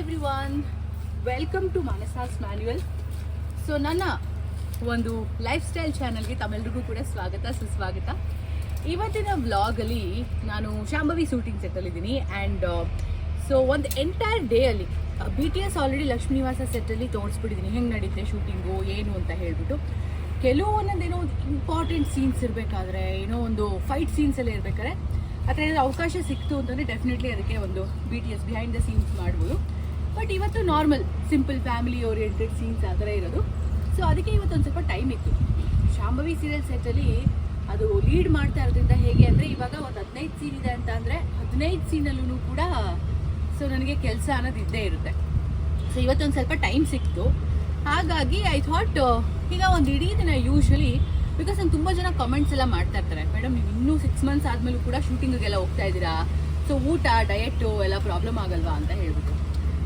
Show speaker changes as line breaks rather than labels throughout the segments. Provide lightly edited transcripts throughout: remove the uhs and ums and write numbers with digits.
Everyone, welcome to Manasa's manual. So ನನ್ನ ಒಂದು life style ಚಾನಲ್ಗೆ ತಮ್ಮೆಲ್ಲರಿಗೂ ಕೂಡ ಸ್ವಾಗತ ಸುಸ್ವಾಗತ. ಇವತ್ತಿನ ವ್ಲಾಗಲ್ಲಿ ನಾನು ಶಾಂಭವಿ ಶೂಟಿಂಗ್ ಸೆಟ್ಟಲ್ಲಿದ್ದೀನಿ. ಆ್ಯಂಡ್ ಸೊ ಒಂದು ಎಂಟೈರ್ ಡೇ ಅಲ್ಲಿ BTS ಆಲ್ರೆಡಿ ಲಕ್ಷ್ಮೀ ನಿವಾಸ ಸೆಟ್ಟಲ್ಲಿ ತೋರಿಸ್ಬಿಟ್ಟಿದ್ದೀನಿ ಹೆಂಗೆ ನಡೀತೆ ಶೂಟಿಂಗು ಏನು ಅಂತ ಹೇಳ್ಬಿಟ್ಟು. ಕೆಲವೊಂದೇನೋ ಒಂದು ಇಂಪಾರ್ಟೆಂಟ್ ಸೀನ್ಸ್ ಇರಬೇಕಾದ್ರೆ, ಏನೋ ಒಂದು ಫೈಟ್ ಸೀನ್ಸ್ ಎಲ್ಲ ಇರಬೇಕಾದ್ರೆ ಆ ಥರ ಏನಾದರೂ ಅವಕಾಶ ಸಿಕ್ತು ಅಂತಂದರೆ ಡೆಫಿನೆಟ್ಲಿ ಅದಕ್ಕೆ ಒಂದು BTS ಬಿಹೈಂಡ್ ದ ಸೀನ್ಸ್ ಮಾಡ್ಬೋದು. ಬಟ್ ಇವತ್ತು normal simple family oriented scenes ಆ ಥರ ಇರೋದು. ಸೊ ಅದಕ್ಕೆ ಇವತ್ತೊಂದು ಸ್ವಲ್ಪ ಟೈಮ್ ಇತ್ತು. ಶಾಂಭವಿ ಸೀರಿಯಲ್ ಸೆಟ್ಟಲ್ಲಿ ಅದು ಲೀಡ್ ಮಾಡ್ತಾ ಇರೋದ್ರಿಂದ ಹೇಗೆ ಅಂದರೆ, ಇವಾಗ ಒಂದು 15 ಸೀನ್ ಇದೆ ಅಂತ ಅಂದರೆ 15 ಸೀನಲ್ಲೂ ಕೂಡ ಸೊ ನನಗೆ ಕೆಲಸ ಅನ್ನೋದು ಇದ್ದೇ ಇರುತ್ತೆ. ಸೊ ಇವತ್ತೊಂದು ಸ್ವಲ್ಪ ಟೈಮ್ ಸಿಕ್ತು. ಹಾಗಾಗಿ ಐ ಥಾಟ್ ಈಗ ಒಂದು ಇಡೀ ದಿನ ಯೂಶ್ವಲಿ, ಬಿಕಾಸ್ ನಂಗೆ ತುಂಬ ಜನ ಕಮೆಂಟ್ಸ್ ಎಲ್ಲ ಮಾಡ್ತಾ ಇರ್ತಾರೆ, ಮೇಡಮ್ ನೀವು ಇನ್ನೂ 6 ಮಂತ್ಸ್ ಆದಮೇಲೂ ಕೂಡ ಶೂಟಿಂಗಿಗೆಲ್ಲ ಹೋಗ್ತಾ ಇದ್ದೀರಾ, ಸೊ ಊಟ ಡಯೆಟ್ಟು ಎಲ್ಲ ಪ್ರಾಬ್ಲಮ್ ಆಗಲ್ವಾ ಅಂತ ಹೇಳ್ಬಿಟ್ಟು.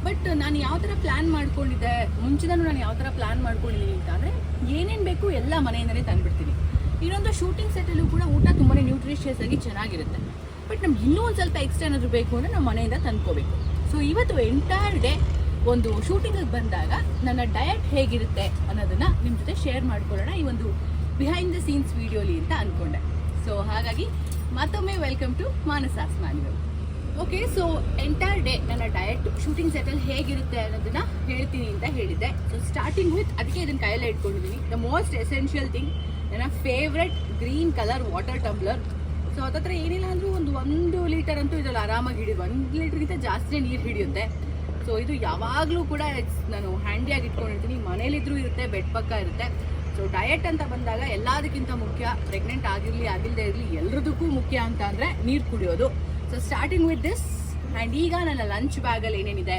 ಬಟ್ ನಾನು ಯಾವ ಥರ ಪ್ಲ್ಯಾನ್ ಮಾಡ್ಕೊಂಡಿದ್ದೆ, ಮುಂಚಿನೂ ನಾನು ಯಾವ ಥರ ಪ್ಲ್ಯಾನ್ ಮಾಡ್ಕೊಂಡಿದ್ದೀನಿ ಅಂತ ಅಂದರೆ, ಏನೇನು ಬೇಕು ಎಲ್ಲ ಮನೆಯಿಂದಲೇ ತಂದುಬಿಡ್ತೀನಿ. ಇನ್ನೊಂದು ಶೂಟಿಂಗ್ ಸೆಟ್ಟಲ್ಲೂ ಕೂಡ ಊಟ ತುಂಬಾ ನ್ಯೂಟ್ರಿಷಿಯಸ್ ಆಗಿ ಚೆನ್ನಾಗಿರುತ್ತೆ. ಬಟ್ ನಮ್ಗೆ ಇನ್ನೂ ಒಂದು ಸ್ವಲ್ಪ ಎಕ್ಸ್ಟ್ರಾ ಏನಾದರೂ ಬೇಕು ಅಂದರೆ ನಾವು ಮನೆಯಿಂದ ತಂದ್ಕೋಬೇಕು. ಸೊ ಇವತ್ತು ಎಂಟೈರ್ ಡೇ ಒಂದು ಶೂಟಿಂಗಿಗೆ ಬಂದಾಗ ನನ್ನ ಡಯಟ್ ಹೇಗಿರುತ್ತೆ ಅನ್ನೋದನ್ನು ನಿಮ್ಮ ಜೊತೆ ಶೇರ್ ಮಾಡ್ಕೊಳ್ಳೋಣ ಈ ಒಂದು ಬಿಹೈಂಡ್ ದ ಸೀನ್ಸ್ ವಿಡಿಯೋಲಿ ಅಂತ ಅಂದ್ಕೊಂಡೆ. ಸೊ ಹಾಗಾಗಿ ಮತ್ತೊಮ್ಮೆ welcome to Manasa's manual. Okay, so entire day ನನ್ನ ಡಯಟ್ ಶೂಟಿಂಗ್ ಸೆಟಲ್ಲಿ ಹೇಗಿರುತ್ತೆ ಅನ್ನೋದನ್ನ ಹೇಳ್ತೀನಿ ಅಂತ ಹೇಳಿದ್ದೆ. ಸೊ ಸ್ಟಾರ್ಟಿಂಗ್ ವಿತ್, ಅದಕ್ಕೆ ಇದನ್ನು ಕೈಯಲ್ಲೇ ಇಟ್ಕೊಂಡಿದ್ದೀನಿ, ದ ಮೋಸ್ಟ್ ಎಸೆನ್ಷಿಯಲ್ ಥಿಂಗ್, ನನ್ನ favourite green colour water tumbler. So ಅದತ್ರ ಏನಿಲ್ಲ ಅಂದರೂ ಒಂದು ಲೀಟರ್ ಅಂತೂ ಇದರಲ್ಲಿ ಆರಾಮಾಗಿ ಹಿಡಿಯೋದು, 1 ಲೀಟ್ರ್ಗಿಂತ ಜಾಸ್ತಿ ನೀರು ಹಿಡಿಯುತ್ತೆ. ಸೊ ಇದು ಯಾವಾಗಲೂ ಕೂಡ ನಾನು ಹ್ಯಾಂಡಿಯಾಗಿ ಇಟ್ಕೊಂಡಿರ್ತೀನಿ, ಮನೇಲಿದ್ರೂ ಇರುತ್ತೆ, ಬೆಡ್ ಪಕ್ಕ ಇರುತ್ತೆ. ಸೊ ಡಯಟ್ ಅಂತ ಬಂದಾಗ ಎಲ್ಲದಕ್ಕಿಂತ ಮುಖ್ಯ, ಪ್ರೆಗ್ನೆಂಟ್ ಆಗಿರಲಿ ಆಗಿಲ್ಲದೆ ಇರಲಿ ಎಲ್ಲದಕ್ಕೂ ಮುಖ್ಯ ಅಂತ ಅಂದರೆ ನೀರು ಕುಡಿಯೋದು. So starting with this. And ಈಗ ನನ್ನ ಲಂಚ್ ಬ್ಯಾಗಲ್ಲಿ ಏನೇನಿದೆ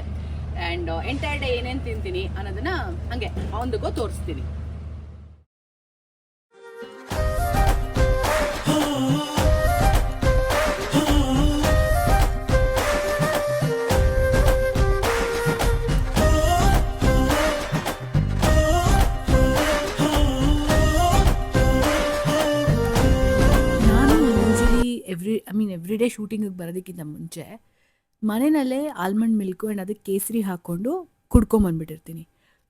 ಆ್ಯಂಡ್ ಎಂಟೈರ್ ಡೇ ಏನೇನು ತಿಂತೀನಿ ಅನ್ನೋದನ್ನು ಹಾಗೆ ಒಂದಕ್ಕೋ ತೋರಿಸ್ತೀನಿ. ಎವ್ರಿ ಡೇ ಶೂಟಿಂಗಿಗೆ ಬರೋದಕ್ಕಿಂತ ಮುಂಚೆ ಮನೆಯಲ್ಲೇ ಆಲ್ಮಂಡ್ ಮಿಲ್ಕು ಆ್ಯಂಡ್ ಅದಕ್ಕೆ ಕೇಸರಿ ಹಾಕ್ಕೊಂಡು ಕುಡ್ಕೊಂಬಂದ್ಬಿಟ್ಟಿರ್ತೀನಿ.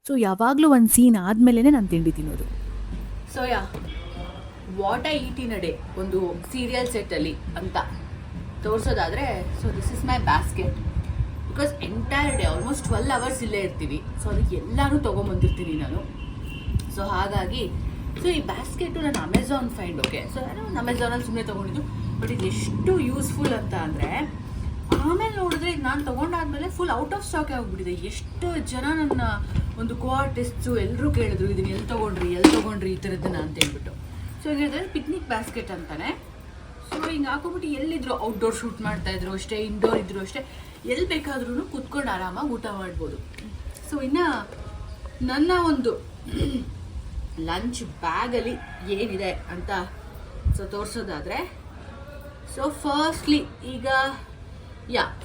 ಸೊ ಯಾವಾಗಲೂ ಒಂದು ಸೀನ್ ಆದಮೇಲೆ ನಾನು ತಿಂಡಿ ತಿನ್ನೋದು. So what I eat in a day ಒಂದು ಸೀರಿಯಲ್ ಸೆಟ್ಟಲ್ಲಿ ಅಂತ ತೋರಿಸೋದಾದರೆ, so this is my basket. Because entire day almost 12 hours ಇಲ್ಲೇ ಇರ್ತೀವಿ. ಸೊ ಅದಕ್ಕೆ ಎಲ್ಲರೂ ತೊಗೊಂಬಂದಿರ್ತೀನಿ ನಾನು. ಸೊ ಹಾಗಾಗಿ ಸೊ ಈ ಬ್ಯಾಸ್ಕೆಟು ನಾನು ಅಮೆಝಾನ್ ಫೈಂಡ್. ಓಕೆ, ಸೊ ನಾನು ಅಮೆಝಾನಲ್ಲಿ ಸುಮ್ಮನೆ ತೊಗೊಂಡಿದ್ದು. ಬಟ್ ಇದು ಎಷ್ಟು ಯೂಸ್ಫುಲ್ ಅಂತ ಅಂದರೆ, ಆಮೇಲೆ ನೋಡಿದ್ರೆ ನಾನು ತೊಗೊಂಡಾದ್ಮೇಲೆ ಫುಲ್ ಔಟ್ ಆಫ್ ಸ್ಟಾಕ್ ಆಗಿಬಿಟ್ಟಿದೆ. ಎಷ್ಟು ಜನ ನನ್ನ ಒಂದು ಕೋ-ಆರ್ಟಿಸ್ಟ್ಸು ಎಲ್ಲರೂ ಕೇಳಿದ್ರು, ಇದನ್ನು ಎಲ್ಲಿ ತೊಗೊಂಡ್ರಿ ಈ ಥರದ್ದನ್ನ ಅಂತ ಹೇಳ್ಬಿಟ್ಟು. ಸೊ ಹೇಳಿದ್ರೆ ಪಿಕ್ನಿಕ್ ಬ್ಯಾಸ್ಕೆಟ್ ಅಂತಾನೆ. ಸೊ ಹಿಂಗೆ ಹಾಕೊಂಬಿಟ್ಟು ಎಲ್ಲಿದ್ರು, ಔಟ್ಡೋರ್ ಶೂಟ್ ಮಾಡ್ತಾಯಿದ್ರು ಅಷ್ಟೇ, ಇಂಡೋರ್ ಇದ್ರು ಅಷ್ಟೇ, ಎಲ್ಲಿ ಬೇಕಾದ್ರೂ ಕೂತ್ಕೊಂಡು ಆರಾಮಾಗಿ ಊಟ ಮಾಡ್ಬೋದು. ಸೊ ಇನ್ನು ನನ್ನ ಒಂದು ಲಂಚ್ ಬ್ಯಾಗಲ್ಲಿ ಏನಿದೆ ಅಂತ ಸೊ ತೋರಿಸೋದಾದರೆ, ಸೊ ಫಸ್ಟ್ಲಿ ಈಗ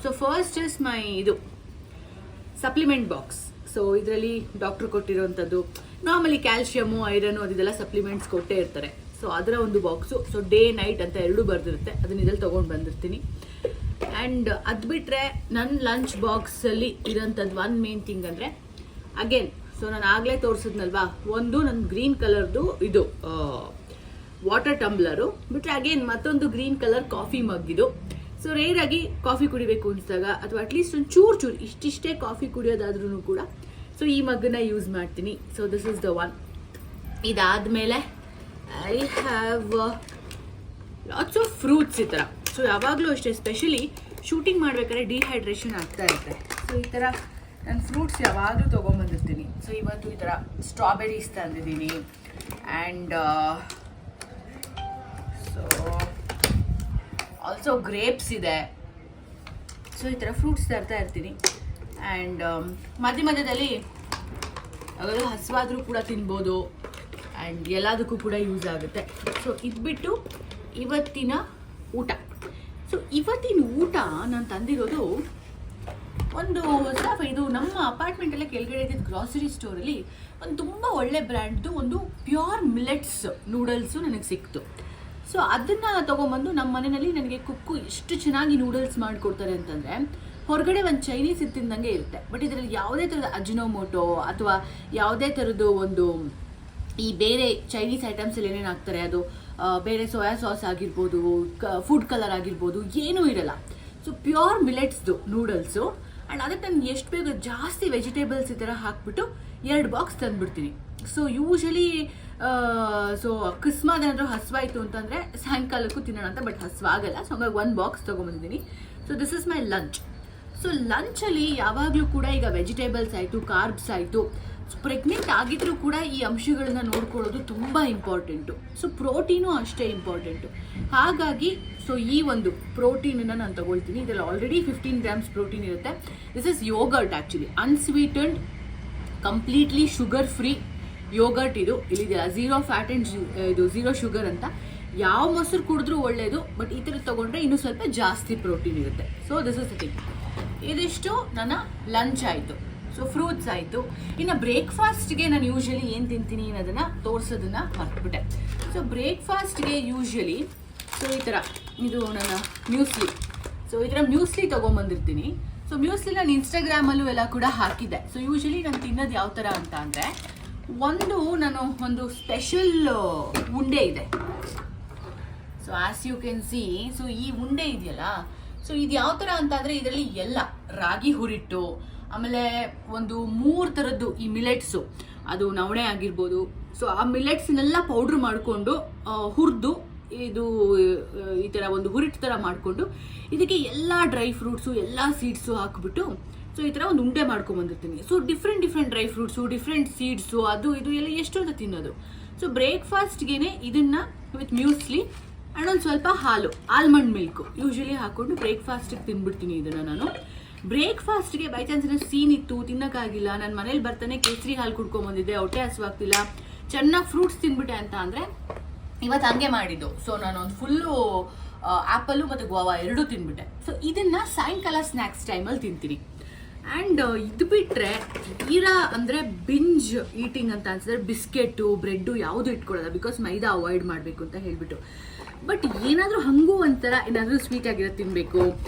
ಸೊ ಫಸ್ಟ್ ಇಸ್ ಮೈ ಇದು ಸಪ್ಲಿಮೆಂಟ್ ಬಾಕ್ಸ್. ಸೊ ಇದರಲ್ಲಿ ಡಾಕ್ಟ್ರು ಕೊಟ್ಟಿರೋವಂಥದ್ದು, ನಾರ್ಮಲಿ ಕ್ಯಾಲ್ಶಿಯಮು ಐರನ್ನು ಅದೆಲ್ಲ ಸಪ್ಲಿಮೆಂಟ್ಸ್ ಕೊಟ್ಟೇ ಇರ್ತಾರೆ. ಸೊ ಅದರ ಒಂದು ಬಾಕ್ಸು. ಸೊ ಡೇ ನೈಟ್ ಅಂತ ಎರಡೂ ಬರೆದಿರುತ್ತೆ, ಅದನ್ನ ಇದರಲ್ಲಿ ತೊಗೊಂಡು ಬಂದಿರ್ತೀನಿ. ಆ್ಯಂಡ್ ಅದು ಬಿಟ್ಟರೆ ನನ್ನ ಲಂಚ್ ಬಾಕ್ಸಲ್ಲಿ ಇರೋಂಥದ್ದು ಒನ್ ಮೇನ್ ಥಿಂಗ್ ಅಂದರೆ, ಅಗೇನ್ ಸೊ ನಾನು ಆಗಲೇ ತೋರಿಸಿದ್ನಲ್ವಾ, ಒಂದು ನನ್ನ ಗ್ರೀನ್ ಕಲರ್ದು ಇದು ವಾಟರ್ ಟಂಬ್ಲರು, ಬಿಟ್ಟರೆ ಅಗೇನ್ ಮತ್ತೊಂದು ಗ್ರೀನ್ ಕಲರ್ ಕಾಫಿ ಮಗ್ ಇದು. ಸೊ ರೇರಾಗಿ ಕಾಫಿ ಕುಡಿಬೇಕು ಅನಿಸಿದಾಗ, ಅಥವಾ ಅಟ್ಲೀಸ್ಟ್ ಒಂದು ಚೂರು ಇಷ್ಟಿಷ್ಟೇ ಕಾಫಿ ಕುಡಿಯೋದಾದ್ರೂ ಕೂಡ ಸೊ ಈ ಮಗ್ಗನ್ನ ಯೂಸ್ ಮಾಡ್ತೀನಿ. So this is the one. ಇದಾದಮೇಲೆ I have lots of fruits ಈ ಥರ. ಸೊ ಯಾವಾಗಲೂ ಅಷ್ಟೇ, ಎಸ್ಪೆಷಲಿ ಶೂಟಿಂಗ್ ಮಾಡ್ಬೇಕಾದ್ರೆ ಡಿಹೈಡ್ರೇಷನ್ ಆಗ್ತಾ ಇರುತ್ತೆ. ಸೊ ಈ ಥರ ನಾನು ಫ್ರೂಟ್ಸ್ ಯಾವಾಗಲೂ ತೊಗೊಂಬಂದಿರ್ತೀನಿ. ಸೊ ಇವತ್ತು ಈ ಥರ ಸ್ಟ್ರಾಬೆರೀಸ್ ತಂದಿದ್ದೀನಿ. ಆ್ಯಂಡ್ ಸೊ ಆಲ್ಸೋ ಗ್ರೇಪ್ಸ್ ಇದೆ. ಸೊ ಈ ಥರ ಫ್ರೂಟ್ಸ್ ತರ್ತಾ ಇರ್ತೀನಿ. ಆ್ಯಂಡ್ ಮಧ್ಯದಲ್ಲಿ ಯಾವಾಗಲೂ ಹಸುವಾದರೂ ಕೂಡ ತಿನ್ಬೋದು. ಆ್ಯಂಡ್ ಎಲ್ಲದಕ್ಕೂ ಕೂಡ ಯೂಸ್ ಆಗುತ್ತೆ. ಸೊ ಇದು ಬಿಟ್ಟು ಇವತ್ತಿನ ಊಟ. ಸೊ ಇವತ್ತಿನ ಊಟ ನಾನು ತಂದಿರೋದು ಒಂದು ಇದು ನಮ್ಮ ಅಪಾರ್ಟ್ಮೆಂಟಲ್ಲೇ ಕೆಳಗಡೆ ಇದ್ದಿದ್ದು ಗ್ರಾಸರಿ ಸ್ಟೋರಲ್ಲಿ ಒಂದು ತುಂಬ ಒಳ್ಳೆ ಬ್ರ್ಯಾಂಡ್ದು ಒಂದು ಪ್ಯೂರ್ ಮಿಲೆಟ್ಸ್ ನೂಡಲ್ಸು ನನಗೆ ಸಿಕ್ತು. ಸೊ ಅದನ್ನು ತೊಗೊಂಬಂದು ನಮ್ಮ ಮನೆಯಲ್ಲಿ ನನಗೆ ಕುಕ್ಕು ಎಷ್ಟು ಚೆನ್ನಾಗಿ ನೂಡಲ್ಸ್ ಮಾಡಿಕೊಡ್ತಾರೆ ಅಂತಂದರೆ, ಹೊರಗಡೆ ಒಂದು ಚೈನೀಸ್ ತಿಂದಂಗೆ ಇರುತ್ತೆ. ಬಟ್ ಇದರಲ್ಲಿ ಯಾವುದೇ ಥರದ ಅಜಿನೋಮೋಟೋ ಅಥವಾ ಯಾವುದೇ ಥರದ್ದು ಒಂದು ಈ ಬೇರೆ ಚೈನೀಸ್ ಐಟಮ್ಸಲ್ಲಿ ಏನೇನು ಹಾಕ್ತಾರೆ ಅದು ಬೇರೆ ಸೋಯಾ ಸಾಸ್ ಆಗಿರ್ಬೋದು, ಫುಡ್ ಕಲರ್ ಆಗಿರ್ಬೋದು, ಏನೂ ಇರಲ್ಲ. ಸೊ ಪ್ಯೂರ್ ಮಿಲೆಟ್ಸ್ದು ನೂಡಲ್ಸು. ಆ್ಯಂಡ್ ಅದಕ್ಕೆ ನಾನು ಎಷ್ಟು ಬೇಗ ಜಾಸ್ತಿ ವೆಜಿಟೇಬಲ್ಸ್ ಈ ಥರ ಹಾಕ್ಬಿಟ್ಟು 2 ಬಾಕ್ಸ್ ತಂದುಬಿಡ್ತೀನಿ. ಸೊ ಯೂಶಲಿ ಸೊ ಅಕಸ್ಮಾತ್ ಏನಾದರೂ ಹಸ್ವಾಯಿತು ಅಂತಂದರೆ ಸಾಯಂಕಾಲಕ್ಕೂ ತಿನ್ನೋಣ ಅಂತ, ಬಟ್ ಹಸ್ವಾಗಲ್ಲ. ಸೊ ಹಂಗಾಗಿ 1 ಬಾಕ್ಸ್ ತೊಗೊಂಬಂದಿದ್ದೀನಿ. So this is my lunch. So ಲಂಚಲ್ಲಿ ಯಾವಾಗಲೂ ಕೂಡ ಈಗ ವೆಜಿಟೇಬಲ್ಸ್ ಆಯಿತು, ಕಾರ್ಬ್ಸ್ ಆಯಿತು, ಪ್ರೆಗ್ನೆಂಟ್ ಆಗಿದ್ರೂ ಕೂಡ ಈ ಅಂಶಗಳನ್ನ ನೋಡ್ಕೊಳ್ಳೋದು ತುಂಬ ಇಂಪಾರ್ಟೆಂಟು. ಸೊ ಪ್ರೋಟೀನು ಅಷ್ಟೇ ಇಂಪಾರ್ಟೆಂಟು. ಹಾಗಾಗಿ ಸೊ ಈ ಒಂದು ಪ್ರೋಟೀನನ್ನು ನಾನು ತಗೊಳ್ತೀನಿ. ಇದರಲ್ಲಿ ಆಲ್ರೆಡಿ 15 ಗ್ರಾಮ್ಸ್ ಪ್ರೋಟೀನ್ ಇರುತ್ತೆ. This is yoghurt, actually unsweetened, completely sugar free yoghurt. ಇದು ಇಲ್ಲಿದೆಯಲ್ಲ, 0 ಫ್ಯಾಟ್ ಆ್ಯಂಡ್ ಇದು 0 ಶುಗರ್ ಅಂತ. ಯಾವ ಮೊಸರು ಕುಡಿದ್ರೂ ಒಳ್ಳೆಯದು, ಬಟ್ ಈ ಥರ ತೊಗೊಂಡ್ರೆ ಇನ್ನೂ ಸ್ವಲ್ಪ ಜಾಸ್ತಿ ಪ್ರೋಟೀನ್ ಇರುತ್ತೆ. So this is the thing. ಇದಿಷ್ಟು ನನ್ನ ಲಂಚ್ ಆಯಿತು. ಸೊ ಫ್ರೂಟ್ಸ್ ಆಯಿತು. ಇನ್ನು ಬ್ರೇಕ್ಫಾಸ್ಟ್ಗೆ ನಾನು ಯೂಶ್ವಲಿ ಏನು ತಿಂತೀನಿ ಅನ್ನೋದನ್ನು ತೋರಿಸೋದನ್ನು ಮರ್ತ್ಬಿಟ್ಟೆ. ಸೊ ಬ್ರೇಕ್ಫಾಸ್ಟ್ಗೆ ಯೂಶ್ವಲಿ ಸೊ ಈ ಥರ ಇದು ನನ್ನ ಮ್ಯೂಸ್ಲಿ. ಸೊ ಈ ಥರ ಮ್ಯೂಸ್ಲಿ ತೊಗೊಂಬಂದಿರ್ತೀನಿ. ಸೊ ಮ್ಯೂಸ್ಲಿ ನಾನು ಇನ್ಸ್ಟಾಗ್ರಾಮಲ್ಲೂ ಎಲ್ಲ ಕೂಡ ಹಾಕಿದ್ದೆ. ಸೊ ಯೂಶ್ವಲಿ ನಾನು ತಿನ್ನೋದು ಯಾವ ಥರ ಅಂತ ಅಂದರೆ, ಒಂದು ಸ್ಪೆಷಲ್ ಉಂಡೆ ಇದೆ. So as you can see, so ಈ ಉಂಡೆ ಇದೆಯಲ್ಲ, ಸೊ ಇದು ಯಾವ ಥರ ಅಂತ ಅಂದರೆ ಇದರಲ್ಲಿ ಎಲ್ಲ ರಾಗಿ ಹುರಿಟ್ಟು, ಆಮೇಲೆ ಒಂದು 3 ಥರದ್ದು ಈ ಮಿಲೆಟ್ಸು, ಅದು ನವಣೆ ಆಗಿರ್ಬೋದು. ಸೊ ಆ ಮಿಲೆಟ್ಸ್ನೆಲ್ಲ ಪೌಡ್ರ್ ಮಾಡಿಕೊಂಡು ಹುರಿದು ಇದು ಈ ಥರ ಒಂದು ಹುರಿಟ್ಟು ಥರ ಮಾಡಿಕೊಂಡು ಇದಕ್ಕೆ ಎಲ್ಲ ಡ್ರೈ ಫ್ರೂಟ್ಸು ಎಲ್ಲ ಸೀಡ್ಸು ಹಾಕ್ಬಿಟ್ಟು ಸೊ ಈ ಥರ ಒಂದು ಉಂಡೆ ಮಾಡ್ಕೊಂಬಂದಿರ್ತೀನಿ. So different dry fruits, different seeds, ಅದು ಇದು ಎಲ್ಲ ಎಷ್ಟೊಂದು ತಿನ್ನೋದು. ಸೊ ಬ್ರೇಕ್ಫಾಸ್ಟ್ಗೆ ಇದನ್ನು ವಿತ್ ಮ್ಯೂಸ್ಲಿ ಆ್ಯಂಡ್ ಒಂದು ಸ್ವಲ್ಪ ಹಾಲು, ಆಲ್ಮಂಡ್ ಮಿಲ್ಕು ಯೂಶ್ವಲಿ ಹಾಕ್ಕೊಂಡು ಬ್ರೇಕ್ಫಾಸ್ಟಿಗೆ ತಿನ್ಬಿಡ್ತೀನಿ. ಇದನ್ನು ನಾನು ಬ್ರೇಕ್ಫಾಸ್ಟ್ಗೆ ಬೈ ಚಾನ್ಸ್ ಏನೋ ಸೀನ್ ಇತ್ತು, ತಿನ್ನೋಕ್ಕಾಗಿಲ್ಲ, ನನ್ನ ಮನೇಲಿ ಬರ್ತಾನೆ ಕೇಸರಿ ಹಾಲು ಕುಡ್ಕೊಂಬಂದಿದ್ದೆ, ಹೊಟ್ಟೆ ಹಸುವಾಗ್ತಿಲ್ಲ, ಚೆನ್ನಾಗಿ ಫ್ರೂಟ್ಸ್ ತಿನ್ಬಿಟ್ಟೆ ಅಂತ ಅಂದರೆ ಇವತ್ತು ಹಂಗೆ ಮಾಡಿದ್ದು. ಸೊ ನಾನು ಒಂದು ಫುಲ್ಲು ಆ್ಯಪಲ್ಲು ಮತ್ತು ಗೋವಾ 2 ತಿನ್ಬಿಟ್ಟೆ. ಸೊ ಇದನ್ನು ಸಾಯಂಕಾಲ ಸ್ನ್ಯಾಕ್ಸ್ ಟೈಮಲ್ಲಿ ತಿಂತೀನಿ. ಆ್ಯಂಡ್ ಇದು ಬಿಟ್ಟರೆ ತೀರಾ ಅಂದರೆ ಬಿಂಜ್ ಈಟಿಂಗ್ ಅಂತ ಅನ್ಸಿದ್ರೆ ಬಿಸ್ಕೆಟು, ಬ್ರೆಡ್ಡು ಯಾವುದು ಇಟ್ಕೊಳ್ಳೋಲ್ಲ, ಬಿಕಾಸ್ ಮೈದಾ ಅವಾಯ್ಡ್ ಮಾಡಬೇಕು ಅಂತ ಹೇಳಿಬಿಟ್ಟು. ಬಟ್ ಏನಾದರೂ ಹಂಗೂ ಒಂಥರ ಏನಾದರೂ ಸ್ವೀಟ್ ಆಗಿರೋದು ತಿನ್ನಬೇಕು,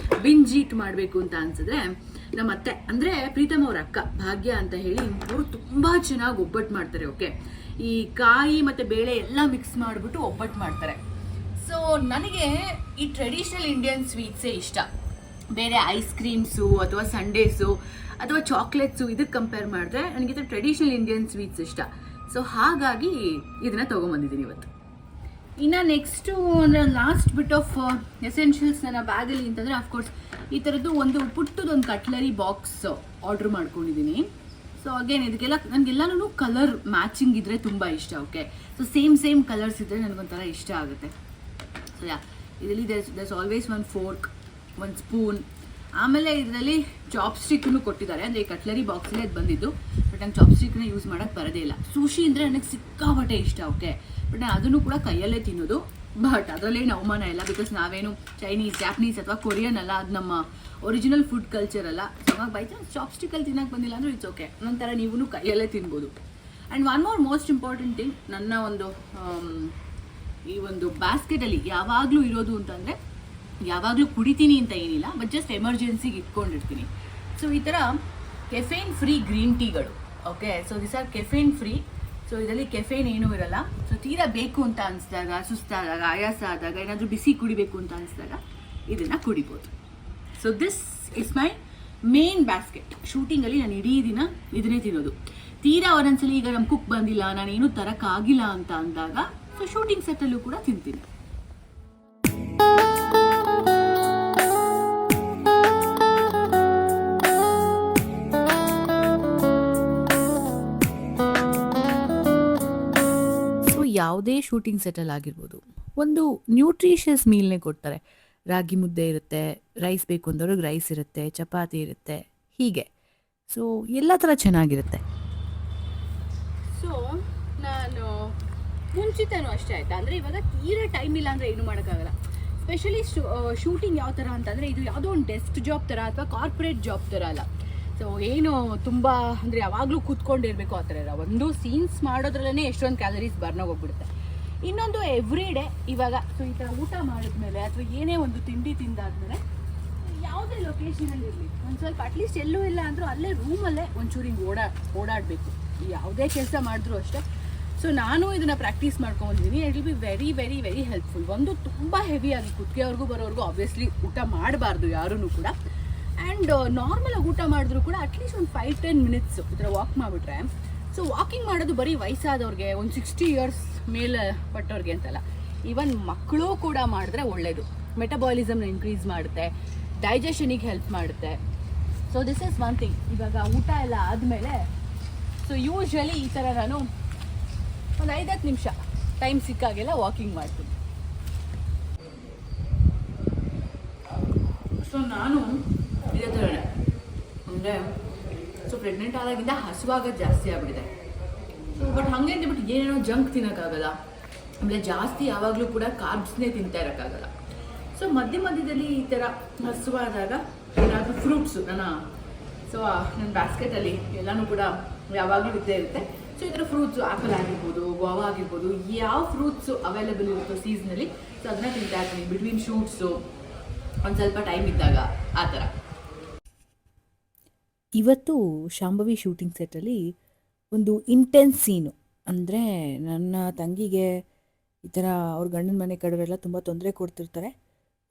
ಬಿಂಜ್ ಈಟ್ ಮಾಡಬೇಕು ಅಂತ ಅನ್ಸಿದ್ರೆ ನಮ್ಮ ಅತ್ತೆ ಅಂದರೆ ಪ್ರೀತಮ್ ಅವ್ರ ಅಕ್ಕ ಭಾಗ್ಯ ಅಂತ ಹೇಳಿ, ಅವರು ತುಂಬ ಚೆನ್ನಾಗಿ ಒಬ್ಬಟ್ಟು ಮಾಡ್ತಾರೆ. ಓಕೆ, ಈ ಕಾಯಿ ಮತ್ತು ಬೇಳೆ ಎಲ್ಲ ಮಿಕ್ಸ್ ಮಾಡಿಬಿಟ್ಟು ಒಬ್ಬಟ್ಟು ಮಾಡ್ತಾರೆ. ಸೊ ನನಗೆ ಈ ಟ್ರೆಡಿಷ್ನಲ್ ಇಂಡಿಯನ್ ಸ್ವೀಟ್ಸೇ ಇಷ್ಟ. ಬೇರೆ ಐಸ್ ಕ್ರೀಮ್ಸು ಅಥವಾ ಸಂಡೇಸು ಅಥವಾ ಚಾಕ್ಲೇಟ್ಸು ಇದಕ್ಕೆ ಕಂಪೇರ್ ಮಾಡಿದ್ರೆ ನನಗೆ ಟ್ರೆಡಿಷ್ನಲ್ ಇಂಡಿಯನ್ ಸ್ವೀಟ್ಸ್ ಇಷ್ಟ. ಸೊ ಹಾಗಾಗಿ ಇದನ್ನು ತೊಗೊಂಬಂದಿದ್ದೀನಿ ಇವತ್ತು. ಇನ್ನು ನೆಕ್ಸ್ಟು ಅಂದರೆ ಲಾಸ್ಟ್ ಬಿಟ್ ಆಫ್ ಎಸೆನ್ಷಿಯಲ್ಸ್ ನನ್ನ ಬ್ಯಾಗಲ್ಲಿ ಅಂತಂದರೆ ಅಫ್ಕೋರ್ಸ್ ಈ ಥರದ್ದು ಒಂದು ಪುಟ್ಟದೊಂದು ಕಟ್ಲರಿ ಬಾಕ್ಸ್ ಆರ್ಡ್ರ್ ಮಾಡ್ಕೊಂಡಿದ್ದೀನಿ. ಸೊ ಅಗೇನ್ ಇದಕ್ಕೆಲ್ಲ ನನಗೆಲ್ಲನೂ ಕಲರ್ ಮ್ಯಾಚಿಂಗ್ ಇದ್ದರೆ ತುಂಬ ಇಷ್ಟ. ಓಕೆ, ಸೊ ಸೇಮ್ ಕಲರ್ಸ್ ಇದ್ದರೆ ನನಗೊಂಥರ ಇಷ್ಟ ಆಗುತ್ತೆ. ಸೊ ಇದರಲ್ಲಿ ದರ್ಸ್ ಆಲ್ವೇಸ್ 1 ಫೋರ್ಕ್, 1 ಸ್ಪೂನ್, ಆಮೇಲೆ ಇದರಲ್ಲಿ ಚಾಪ್ಸ್ಟಿಕ್ನು ಕೊಟ್ಟಿದ್ದಾರೆ. ಅಂದರೆ ಈ ಕಟ್ಲರಿ ಬಾಕ್ಸಲ್ಲೇ ಅದು ಬಂದಿದ್ದು, ಬಟ್ ನಂಗೆ ಚಾಪ್ಸ್ಟಿಕ್ನ ಯೂಸ್ ಮಾಡೋಕ್ಕೆ ಬರೋದೇ ಇಲ್ಲ. ಸುಶಿ ಅಂದರೆ ನನಗೆ ಸಿಕ್ಕಾಪಟ್ಟೆ ಇಷ್ಟ. ಓಕೆ, ಬಟ್ ನಾನು ಅದನ್ನು ಕೂಡ ಕೈಯಲ್ಲೇ ತಿನ್ನೋದು. ಬಟ್ ಅದರಲ್ಲೇನು ಅವಮಾನ ಇಲ್ಲ, ಬಿಕಾಸ್ ನಾವೇನು ಚೈನೀಸ್, ಜಾಪನೀಸ್ ಅಥವಾ ಕೊರಿಯನ್ ಅಲ್ಲ, ಅದು ನಮ್ಮ ಒರಿಜಿನಲ್ ಫುಡ್ ಕಲ್ಚರ್ ಅಲ್ಲ. ಸೊ ಹಾಗಾಗಿ ಬೈ ಚಾನ್ಸ್ ಚಾಪ್ಸ್ಟಿಕಲ್ಲಿ ತಿನ್ನೋಕ್ಕೆ ಬಂದಿಲ್ಲ ಅಂದರೆ ಇಟ್ಸ್ ಓಕೆ, ಒಂಥರ ನೀವು ಕೈಯಲ್ಲೇ ತಿನ್ಬೋದು. And one most important thing ನನ್ನ ಒಂದು ಈ ಒಂದು ಬ್ಯಾಸ್ಕೆಟಲ್ಲಿ ಯಾವಾಗಲೂ ಇರೋದು ಅಂತಂದರೆ, ಯಾವಾಗಲೂ ಕುಡಿತೀನಿ ಅಂತ ಏನಿಲ್ಲ, ಬಟ್ ಜಸ್ಟ್ ಎಮರ್ಜೆನ್ಸಿಗೆ ಇಟ್ಕೊಂಡಿರ್ತೀನಿ. ಸೊ ಈ ಥರ ಕೆಫೇನ್ ಫ್ರೀ ಗ್ರೀನ್ ಟೀಗಳು. Okay, so this are caffeine free. So ಇದರಲ್ಲಿ ಕೆಫೇನ್ ಏನೂ ಇರಲ್ಲ. ಸೊ ತೀರಾ ಬೇಕು ಅಂತ ಅನಿಸಿದಾಗ, ಸುಸ್ತಾದಾಗ, ಆಯಾಸ ಆದಾಗ, ಏನಾದರೂ ಬಿಸಿ ಕುಡಿಬೇಕು ಅಂತ ಅನಿಸಿದಾಗ ಇದನ್ನು ಕುಡಿಬೋದು. So this is my main basket. ಶೂಟಿಂಗಲ್ಲಿ ನಾನು ಇಡೀ ದಿನ ಇದನ್ನೇ ತಿನ್ನೋದು. ತೀರಾ ಒಂದೊಂದ್ಸಲಿ ಈಗ ನಮ್ಮ ಕುಕ್ ಬಂದಿಲ್ಲ, ನಾನೇನು ತರೋಕ್ಕಾಗಿಲ್ಲ ಅಂತ ಅಂದಾಗ ಸೊ ಶೂಟಿಂಗ್ ಸೆಟ್ಟಲ್ಲೂ ಕೂಡ ತಿಂತೀನಿ. ಯಾವುದೇ ಶೂಟಿಂಗ್ ಸೆಟಲ್ ಆಗಿರ್ಬೋದು, ಒಂದು ನ್ಯೂಟ್ರಿಷಿಯಸ್ ಮೀಲ್ನೇ ಕೊಡ್ತಾರೆ. ರಾಗಿ ಮುದ್ದೆ ಇರುತ್ತೆ, ರೈಸ್ ಬೇಕು ಅಂದವ್ರಿಗೆ ರೈಸ್ ಇರುತ್ತೆ, ಚಪಾತಿ ಇರುತ್ತೆ, ಹೀಗೆ. ಸೊ ಎಲ್ಲ ಥರ ಚೆನ್ನಾಗಿರುತ್ತೆ. ಸೊ ನಾನು ಮುಂಚಿತನೂ ಅಷ್ಟೇ ಆಯಿತಾ, ಅಂದರೆ ಇವಾಗ ತೀರಾ ಟೈಮ್ ಇಲ್ಲ ಅಂದರೆ ಏನು ಮಾಡೋಕ್ಕಾಗಲ್ಲ. ಸ್ಪೆಷಲಿ ಶೂಟಿಂಗ್ ಯಾವ ಥರ ಅಂತಂದರೆ ಇದು ಯಾವುದೋ ಒಂದು ಡೆಸ್ಕ್ ಜಾಬ್ ಥರ ಅಥವಾ ಕಾರ್ಪೊರೇಟ್ ಜಾಬ್ ಥರ ಅಲ್ಲ. ಸೊ ಏನು ತುಂಬ ಅಂದರೆ ಯಾವಾಗಲೂ ಕೂತ್ಕೊಂಡಿರಬೇಕು ಆ ಥರ ಇಲ್ಲ. ಒಂದು ಸೀನ್ಸ್ ಮಾಡೋದ್ರಲ್ಲೇ ಎಷ್ಟೊಂದು ಕ್ಯಾಲರೀಸ್ ಬರ್ನೋಗ್ಬಿಡುತ್ತೆ. ಇನ್ನೊಂದು ಎವ್ರಿ ಡೇ ಇವಾಗ ಸೊ ಈ ಥರ ಊಟ ಮಾಡಿದ್ಮೇಲೆ ಅಥವಾ ಏನೇ ಒಂದು ತಿಂಡಿ ತಿಂದಾದ್ಮೇಲೆ ಯಾವುದೋ ಯಾವುದೇ ಲೊಕೇಶನಲ್ಲಿ ಇರಲಿ ಒಂದು ಸ್ವಲ್ಪ ಅಟ್ಲೀಸ್ಟ್ ಎಲ್ಲೂ ಇಲ್ಲ ಅಂದರೂ ಅಲ್ಲೇ ರೂಮಲ್ಲೇ ಒಂಚೂರು ಹಿಂಗೆ ಓಡಾಡಬೇಕು. ಯಾವುದೇ ಕೆಲಸ ಮಾಡಿದ್ರು ಅಷ್ಟೇ. ಸೊ ನಾನು ಇದನ್ನು ಪ್ರಾಕ್ಟೀಸ್ ಮಾಡ್ಕೊಂಡಿದ್ದೀನಿ. It will be very very very helpful. ಒಂದು ತುಂಬ ಹೆವಿಯಾಗಿ ಕುತ್ತಿಗೆವರೆಗೂ ಬರೋವರೆಗೂ ಆಬ್ವಿಯಸ್ಲಿ ಊಟ ಮಾಡಬಾರ್ದು ಯಾರೂ ಕೂಡ. ಆ್ಯಂಡ್ ನಾರ್ಮಲಾಗಿ ಊಟ ಮಾಡಿದ್ರು ಕೂಡ ಅಟ್ಲೀಸ್ಟ್ ಒಂದು 5-10 ಮಿನಿಟ್ಸು ಈ ಥರ ವಾಕ್ ಮಾಡಿಬಿಟ್ರೆ, ಸೊ ವಾಕಿಂಗ್ ಮಾಡೋದು ಬರೀ ವಯಸ್ಸಾದವ್ರಿಗೆ, ಒಂದು 60 ಇಯರ್ಸ್ ಮೇಲೆ ಪಟ್ಟವ್ರಿಗೆ ಅಂತಲ್ಲ, ಈವನ್ ಮಕ್ಕಳು ಕೂಡ ಮಾಡಿದ್ರೆ ಒಳ್ಳೆಯದು. ಮೆಟಬಾಲಿಸಮ್ನ ಇನ್ಕ್ರೀಸ್ ಮಾಡುತ್ತೆ, ಡೈಜೆಷನಿಗೆ ಹೆಲ್ಪ್ ಮಾಡುತ್ತೆ. So this is one thing. ಇವಾಗ ಊಟ ಎಲ್ಲ ಆದಮೇಲೆ ಸೊ ಯೂಶ್ವಲಿ ಈ ಥರ ನಾನು ಒಂದು 5-10 ನಿಮಿಷ ಟೈಮ್ ಸಿಕ್ಕಾಗೆಲ್ಲ ವಾಕಿಂಗ್ ಮಾಡ್ತೀನಿ. ಸೊ ನಾನು ಇದೇ ಥರನೇ ಅಂದರೆ ಸೊ ಪ್ರೆಗ್ನೆಂಟ್ ಆದಾಗಿಂದ ಹಸುವಾಗೋದು ಜಾಸ್ತಿ ಆಗಿಬಿಟ್ಟಿದೆ. ಸೊ ಬಟ್ ಹಾಗೆ ಅಂದ್ಬಿಟ್ಟು ಏನೇನೋ ಜಂಕ್ ತಿನ್ನೋಕ್ಕಾಗಲ್ಲ, ಆಮೇಲೆ ಜಾಸ್ತಿ ಯಾವಾಗಲೂ ಕೂಡ ಕಾರ್ಬ್ಸ್ನೇ ತಿಂತಾ ಇರೋಕ್ಕಾಗಲ್ಲ. ಸೊ ಮಧ್ಯದಲ್ಲಿ ಈ ಥರ ಹಸುವಾದಾಗ ಏನಾದರೂ ಫ್ರೂಟ್ಸು ನನ್ನ ಬ್ಯಾಸ್ಕೆಟಲ್ಲಿ ಎಲ್ಲನೂ ಕೂಡ ಯಾವಾಗಲೂ ಇದ್ದೇ ಇರುತ್ತೆ. ಸೊ ಈ ಥರ ಫ್ರೂಟ್ಸು, ಆ್ಯಪಲ್ ಆಗಿರ್ಬೋದು, ಗೋವಾ ಆಗಿರ್ಬೋದು, ಯಾವ ಫ್ರೂಟ್ಸು ಅವೈಲೇಬಲ್ ಇರುತ್ತೋ ಸೀಸನಲ್ಲಿ, ಸೊ ಅದನ್ನ ತಿಂತಾ ಇರ್ತೀನಿ ಬಿಟ್ವೀನ್ ಶೂಟ್ಸು ಒಂದು ಸ್ವಲ್ಪ ಟೈಮ್ ಇದ್ದಾಗ ಆ ಥರ.
ಇವತ್ತು ಶಾಂಭವಿ ಶೂಟಿಂಗ್ ಸೆಟ್ಟಲ್ಲಿ ಒಂದು ಇಂಟೆನ್ಸ್ ಸೀನು. ಅಂದರೆ ನನ್ನ ತಂಗಿಗೆ ಈ ಥರ ಅವ್ರ ಗಂಡನ ಮನೆ ಕಡೆಯವರೆಲ್ಲ ತುಂಬ ತೊಂದರೆ ಕೊಡ್ತಿರ್ತಾರೆ,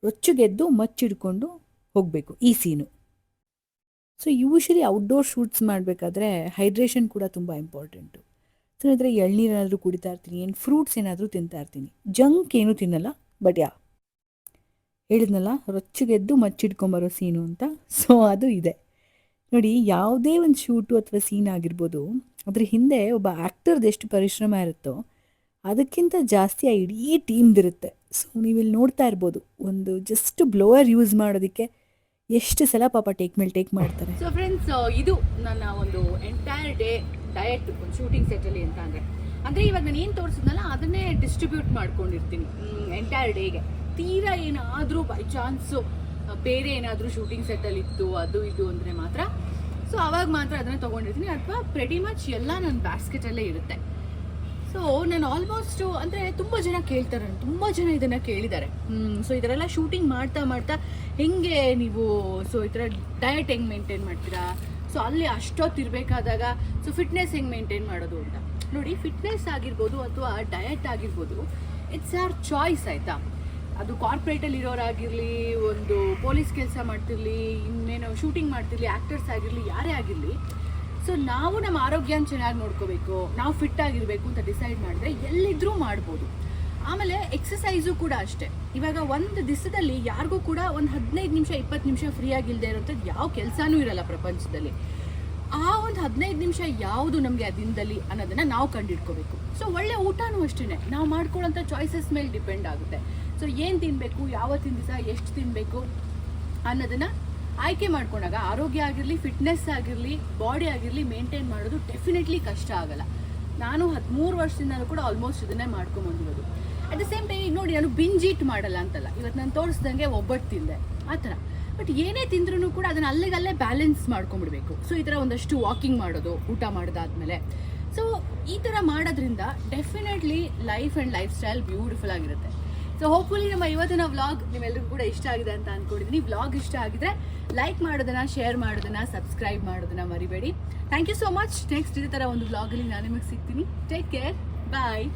ರೊಚ್ಚುಗೆದ್ದು ಮಚ್ಚಿಡ್ಕೊಂಡು ಹೋಗಬೇಕು ಈ ಸೀನು. ಸೊ ಯೂಶ್ವಲಿ ಔಟ್ಡೋರ್ ಶೂಟ್ಸ್ ಮಾಡಬೇಕಾದ್ರೆ ಹೈಡ್ರೇಷನ್ ಕೂಡ ತುಂಬ ಇಂಪಾರ್ಟೆಂಟು. ಸೊ ಅಂದರೆ ಎಳ್ನೀರು ಏನಾದರೂ ಕುಡಿತಾ ಇರ್ತೀನಿ, ಏನು ಫ್ರೂಟ್ಸ್ ಏನಾದರೂ ತಿಂತಾ ಇರ್ತೀನಿ, ಜಂಕ್ ಏನೂ ತಿನ್ನಲ್ಲ. ಬಟ್ ಹೇಳಿದ್ನಲ್ಲ ರೊಚ್ಚುಗೆದ್ದು ಮಚ್ಚಿಡ್ಕೊಂಬರೋ ಸೀನು ಅಂತ, ಸೊ ಅದು ಇದೆ ನೋಡಿ. ಯಾವುದೇ ಒಂದು ಶೂಟು ಅಥವಾ ಸೀನ್ ಆಗಿರ್ಬೋದು, ಅದ್ರ ಹಿಂದೆ ಒಬ್ಬ ಆ್ಯಕ್ಟರ್ದು ಎಷ್ಟು ಪರಿಶ್ರಮ ಇರುತ್ತೋ ಅದಕ್ಕಿಂತ ಜಾಸ್ತಿ ಆ ಇಡೀ ಟೀಮ್ದಿರುತ್ತೆ. ಸೊ ನೀವಿಲ್ಲಿ ನೋಡ್ತಾ ಇರ್ಬೋದು, ಒಂದು ಜಸ್ಟ್ ಬ್ಲೋವರ್ ಯೂಸ್ ಮಾಡೋದಕ್ಕೆ ಎಷ್ಟು ಸಲ ಪಾಪ ಟೇಕ್ ಮೇಲೆ ಟೇಕ್ ಮಾಡ್ತಾರೆ.
ಸೊ ಫ್ರೆಂಡ್ಸ್, ಇದು ನನ್ನ ಒಂದು ಎಂಟೈರ್ ಡೇ ಡಯಟ್ ಒಂದು ಶೂಟಿಂಗ್ ಸೆಟ್ಟಲ್ಲಿ ಅಂತ ಅಂದರೆ ಇವಾಗ ನಾನು ಏನು ತೋರಿಸಿದ್ನಲ್ಲ ಅದನ್ನೇ ಡಿಸ್ಟ್ರಿಬ್ಯೂಟ್ ಮಾಡ್ಕೊಂಡಿರ್ತೀನಿ ಎಂಟೈರ್ ಡೇಗೆ. ತೀರಾ ಏನಾದರೂ ಬೈ ಚಾನ್ಸು ಬೇರೆ ಏನಾದರೂ ಶೂಟಿಂಗ್ ಸೆಟ್ಟಲ್ಲಿ ಇತ್ತು ಅದು ಇದು ಅಂದರೆ ಮಾತ್ರ, ಸೊ ಅವಾಗ ಮಾತ್ರ ಅದನ್ನು ತೊಗೊಂಡಿರ್ತೀನಿ. ಅಥವಾ ಪ್ರೆಟಿ ಮಚ್ ಎಲ್ಲ ನನ್ನ ಬ್ಯಾಸ್ಕೆಟಲ್ಲೇ ಇರುತ್ತೆ. ಸೊ ನಾನು ಆಲ್ಮೋಸ್ಟು ಅಂದರೆ ತುಂಬ ಜನ ಕೇಳ್ತಾರೆ, ತುಂಬ ಜನ ಇದನ್ನು ಕೇಳಿದ್ದಾರೆ. ಸೊ ಈ ಥರ ಎಲ್ಲ ಶೂಟಿಂಗ್ ಮಾಡ್ತಾ ಹೆಂಗೆ ನೀವು ಸೊ ಈ ಥರ ಡಯಟ್ ಹೆಂಗೆ ಮೇಂಟೈನ್ ಮಾಡ್ತೀರಾ, ಸೊ ಅಲ್ಲಿ ಅಷ್ಟೊತ್ತು ಇರಬೇಕಾದಾಗ ಸೊ ಫಿಟ್ನೆಸ್ ಹೆಂಗೆ ಮೇಂಟೈನ್ ಮಾಡೋದು ಅಂತ. ನೋಡಿ, ಫಿಟ್ನೆಸ್ ಆಗಿರ್ಬೋದು ಅಥವಾ ಡಯಟ್ ಆಗಿರ್ಬೋದು, ಇಟ್ಸ್ ಆರ್ ಚಾಯ್ಸ್, ಆಯಿತಾ. ಅದು ಕಾರ್ಪೊರೇಟಲ್ಲಿ ಇರೋರಾಗಿರಲಿ, ಒಂದು ಪೊಲೀಸ್ ಕೆಲಸ ಮಾಡ್ತಿರಲಿ, ಇನ್ನೇನು ಶೂಟಿಂಗ್ ಮಾಡ್ತಿರಲಿ, ಆ್ಯಕ್ಟರ್ಸ್ ಆಗಿರಲಿ, ಯಾರೇ ಆಗಿರಲಿ, ಸೊ ನಾವು ನಮ್ಮ ಆರೋಗ್ಯನ ಚೆನ್ನಾಗಿ ನೋಡ್ಕೋಬೇಕು, ನಾವು ಫಿಟ್ ಆಗಿರಬೇಕು ಅಂತ ಡಿಸೈಡ್ ಮಾಡಿದ್ರೆ ಎಲ್ಲಿದ್ದರೂ ಮಾಡ್ಬೋದು. ಆಮೇಲೆ ಎಕ್ಸಸೈಸು ಕೂಡ ಅಷ್ಟೇ. ಇವಾಗ ಒಂದು ದಿವಸದಲ್ಲಿ ಯಾರಿಗೂ ಕೂಡ ಒಂದು 15 ನಿಮಿಷ 20 ನಿಮಿಷ ಫ್ರೀಯಾಗಿ ಇಲ್ಲದೆ ಇರೋಂಥದ್ದು ಯಾವ ಕೆಲಸನೂ ಇರಲ್ಲ ಪ್ರಪಂಚದಲ್ಲಿ. ಆ ಒಂದು 15 ನಿಮಿಷ ಯಾವುದು ನಮಗೆ ಆ ದಿನದಲ್ಲಿ ಅನ್ನೋದನ್ನು ನಾವು ಕಂಡಿಡ್ಕೋಬೇಕು. ಸೊ ಒಳ್ಳೆ ಊಟನೂ ಅಷ್ಟೇ ನಾವು ಮಾಡ್ಕೊಳ್ಳೋಂಥ ಚಾಯ್ಸಸ್ ಮೇಲೆ ಡಿಪೆಂಡ್ ಆಗುತ್ತೆ. ಸೊ ಏನು ತಿನ್ನಬೇಕು, ಯಾವತ್ತಿನ ದಿವಸ ಎಷ್ಟು ತಿನ್ನಬೇಕು ಅನ್ನೋದನ್ನು ಆಯ್ಕೆ ಮಾಡ್ಕೊಂಡಾಗ ಆರೋಗ್ಯ ಆಗಿರಲಿ, ಫಿಟ್ನೆಸ್ ಆಗಿರಲಿ, ಬಾಡಿ ಆಗಿರಲಿ ಮೇಂಟೈನ್ ಮಾಡೋದು ಡೆಫಿನೆಟ್ಲಿ ಕಷ್ಟ ಆಗಲ್ಲ. ನಾನು 13 ವರ್ಷದಿಂದಲೂ ಕೂಡ ಆಲ್ಮೋಸ್ಟ್ ಇದನ್ನೇ ಮಾಡ್ಕೊಂಬಂದಿರೋದು. ಅಟ್ ದ ಸೇಮ್ ಟೈಮ್ ಈಗ ನೋಡಿ, ನಾನು ಬಿಂಜ್ ಈಟ್ ಮಾಡಲ್ಲ ಅಂತಲ್ಲ, ಇವತ್ತು ನಾನು ತೋರಿಸ್ದಂಗೆ ಒಬ್ಬಟ್ಟು ತಿಂದೆ ಆ ಥರ. ಬಟ್ ಏನೇ ತಿಂದ್ರೂ ಕೂಡ ಅದನ್ನು ಅಲ್ಲಿಗಲ್ಲೇ ಬ್ಯಾಲೆನ್ಸ್ ಮಾಡ್ಕೊಂಡ್ಬಿಡ್ಬೇಕು. ಸೊ ಈ ಥರ ಒಂದಷ್ಟು ವಾಕಿಂಗ್ ಮಾಡೋದು ಊಟ ಮಾಡೋದಾದ್ಮೇಲೆ. ಸೊ ಈ ಥರ ಮಾಡೋದ್ರಿಂದ definitely life and life style beautiful ಆಗಿರುತ್ತೆ. ಸೊ ಹೋಪ್ಫುಲಿ ನಮ್ಮ ಇವತ್ತಿನ ವ್ಲಾಗ್ ನಿಮ್ಮೆಲ್ಲರಿಗೂ ಕೂಡ ಇಷ್ಟ ಆಗಿದೆ ಅಂತ ಅಂದ್ಕೊಂಡಿದ್ದೀನಿ. ವ್ಲಾಗ್ ಇಷ್ಟ ಆಗಿದ್ರೆ ಲೈಕ್ ಮಾಡೋದನ್ನು, ಶೇರ್ ಮಾಡೋದನ್ನು, ಸಬ್ಸ್ಕ್ರೈಬ್ ಮಾಡೋದನ್ನು ಮರಿಬೇಡಿ. Thank you so much. Next ಇದೇ ಥರ ಒಂದು ವ್ಲಾಗಲ್ಲಿ ನಾನು ನಿಮಗೆ ಸಿಗ್ತೀನಿ. ಟೇಕ್ ಕೇರ್, ಬಾಯ್.